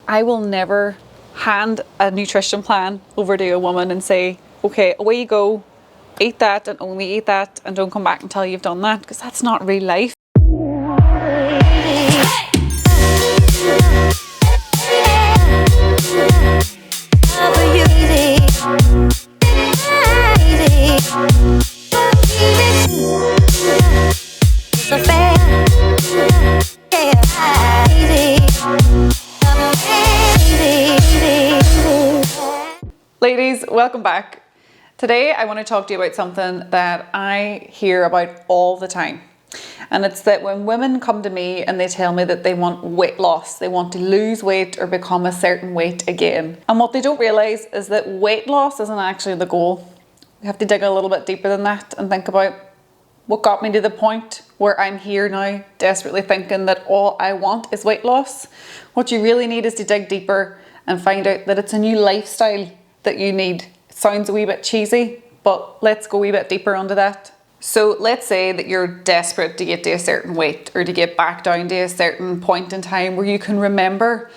I will never hand a nutrition plan over to a woman and say, okay, away you go, eat that and only eat that, and don't come back until you've done that, because that's not real life. Ladies, welcome back. Today I want to talk to you about something that I hear about all the time. And it's that when women come to me and they tell me that they want weight loss, they want to lose weight or become a certain weight again. And what they don't realise is that weight loss isn't actually the goal. We have to dig a little bit deeper than that and think about what got me to the point where I'm here now, desperately thinking that all I want is weight loss. What you really need is to dig deeper and find out that it's a new lifestyle that you need. It sounds a wee bit cheesy, but let's go a wee bit deeper onto that. So let's say that you're desperate to get to a certain weight or to get back down to a certain point in time where you can remember,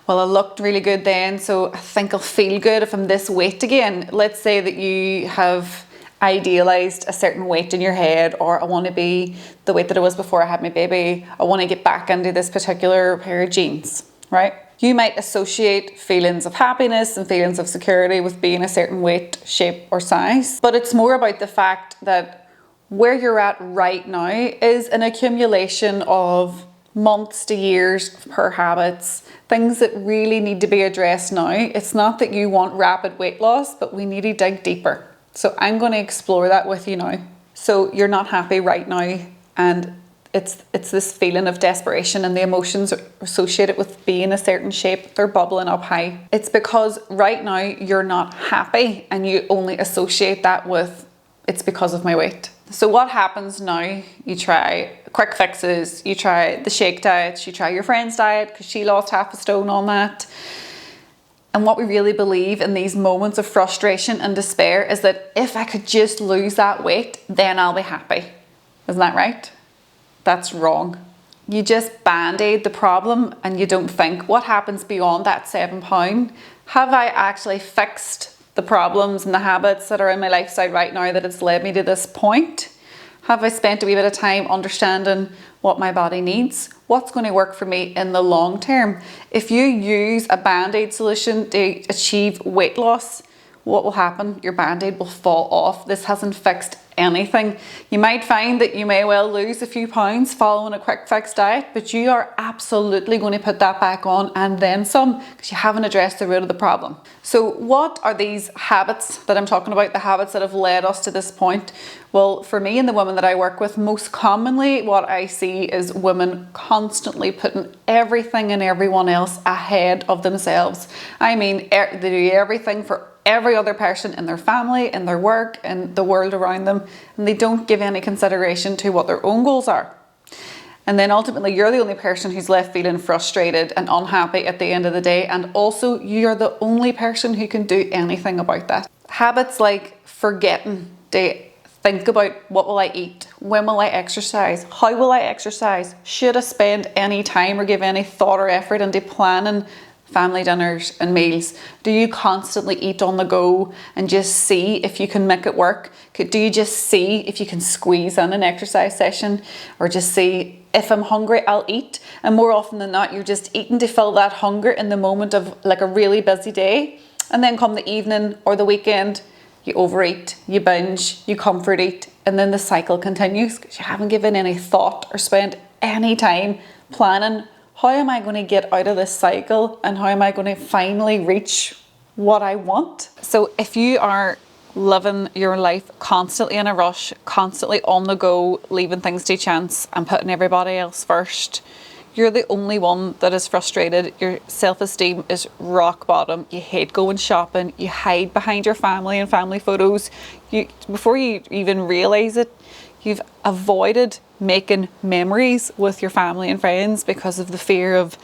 well, I looked really good then, so I think I'll feel good if I'm this weight again. Let's say that you have idealized a certain weight in your head, or I want to be the weight that I was before I had my baby. I want to get back into this particular pair of jeans, right? You might associate feelings of happiness and feelings of security with being a certain weight, shape or size. But it's more about the fact that where you're at right now is an accumulation of months to years of poor habits, things that really need to be addressed now. It's not that you want rapid weight loss, but we need to dig deeper. So I'm going to explore that with you now. So you're not happy right now, and it's this feeling of desperation, and the emotions associated with being a certain shape, they're bubbling up high. It's because right now you're not happy and you only associate that with, it's because of my weight. So what happens now? You try quick fixes, you try the shake diets, you try your friend's diet because she lost half a stone on that. And what we really believe in these moments of frustration and despair is that if I could just lose that weight, then I'll be happy. Isn't that right? That's wrong. You just band-aid the problem and you don't think, what happens beyond that 7 pound? Have I actually fixed the problems and the habits that are in my lifestyle right now that it's led me to this point? Have I spent a wee bit of time understanding what my body needs? What's going to work for me in the long term? If you use a band-aid solution to achieve weight loss, what will happen? Your band-aid will fall off. This hasn't fixed anything. You might find that you may well lose a few pounds following a quick fix diet, but you are absolutely going to put that back on and then some, because you haven't addressed the root of the problem. So what are these habits that I'm talking about, the habits that have led us to this point? Well, for me and the women that I work with, most commonly what I see is women constantly putting everything and everyone else ahead of themselves. I mean, they do everything for every other person in their family, in their work, in the world around them, and they don't give any consideration to what their own goals are. And then ultimately you're the only person who's left feeling frustrated and unhappy at the end of the day, and also you're the only person who can do anything about that. Habits like forgetting to think about what will I eat, when will I exercise, how will I exercise, should I spend any time or give any thought or effort into planning family dinners and meals? Do you constantly eat on the go and just see if you can make it work? Do you just see if you can squeeze in an exercise session, or just see if I'm hungry, I'll eat? And more often than not, you're just eating to fill that hunger in the moment of like a really busy day. And then come the evening or the weekend, you overeat, you binge, you comfort eat, and then the cycle continues because you haven't given any thought or spent any time planning, how am I going to get out of this cycle and how am I going to finally reach what I want? So if you are living your life constantly in a rush, constantly on the go, leaving things to chance and putting everybody else first, you're the only one that is frustrated. Your self-esteem is rock bottom. You hate going shopping. You hide behind your family and family photos. Before you even realize it, you've avoided making memories with your family and friends because of the fear of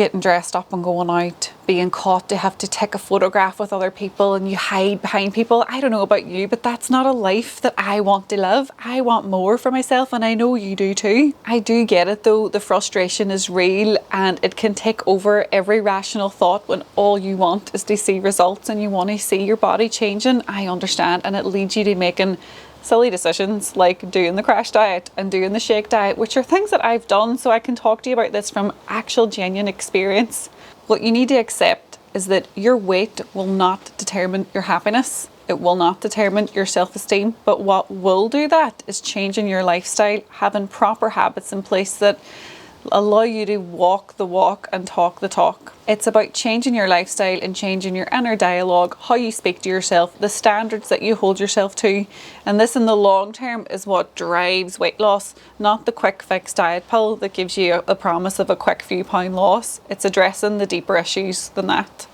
getting dressed up and going out, being caught to have to take a photograph with other people and you hide behind people. I don't know about you, but that's not a life that I want to live. I want more for myself, and I know you do too. I do get it though, the frustration is real and it can take over every rational thought when all you want is to see results and you want to see your body changing. I understand, and it leads you to making silly decisions like doing the crash diet and doing the shake diet, which are things that I've done, so I can talk to you about this from actual genuine experience. What you need to accept is that your weight will not determine your happiness. It will not determine your self-esteem, but what will do that is changing your lifestyle, having proper habits in place that allow you to walk the walk and talk the talk. It's about changing your lifestyle and changing your inner dialogue, how you speak to yourself, the standards that you hold yourself to. And this in the long term is what drives weight loss, not the quick fix diet pill that gives you a promise of a quick few pound loss. It's addressing the deeper issues than that.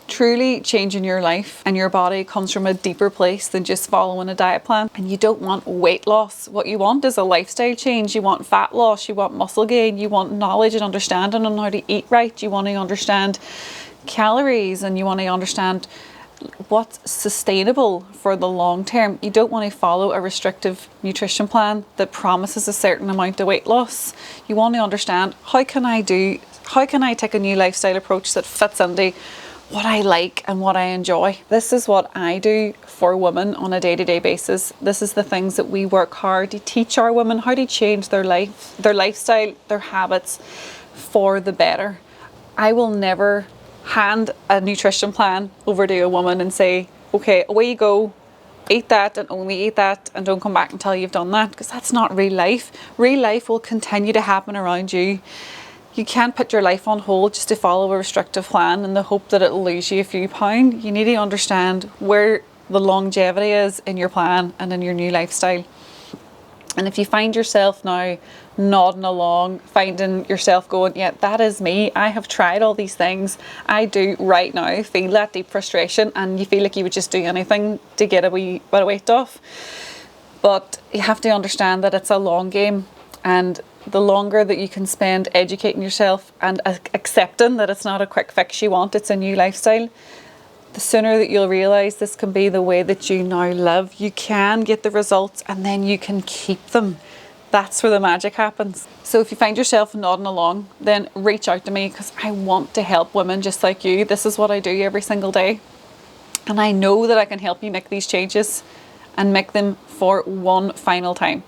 Truly changing your life and your body comes from a deeper place than just following a diet plan. And you don't want weight loss. What you want is a lifestyle change. You want fat loss, you want muscle gain, you want knowledge and understanding on how to eat right. You want to understand calories and you want to understand what's sustainable for the long term. You don't want to follow a restrictive nutrition plan that promises a certain amount of weight loss. You want to understand how can I take a new lifestyle approach that fits into what I like and what I enjoy. This is what I do for women on a day-to-day basis. This is the things that we work hard to teach our women how to change their life, their lifestyle, their habits for the better. I will never hand a nutrition plan over to a woman and say, okay, away you go, eat that and only eat that and don't come back until you've done that, because that's not real life. Real life will continue to happen around you. You can't put your life on hold just to follow a restrictive plan in the hope that it'll lose you a few pounds. You need to understand where the longevity is in your plan and in your new lifestyle. And if you find yourself now nodding along, finding yourself going, yeah, that is me. I have tried all these things. I do right now feel that deep frustration, and you feel like you would just do anything to get a wee bit of weight off. But you have to understand that it's a long game, and the longer that you can spend educating yourself and accepting that it's not a quick fix you want, it's a new lifestyle, the sooner that you'll realise this can be the way that you now live. You can get the results and then you can keep them. That's where the magic happens. So if you find yourself nodding along, then reach out to me, because I want to help women just like you. This is what I do every single day. And I know that I can help you make these changes and make them for one final time.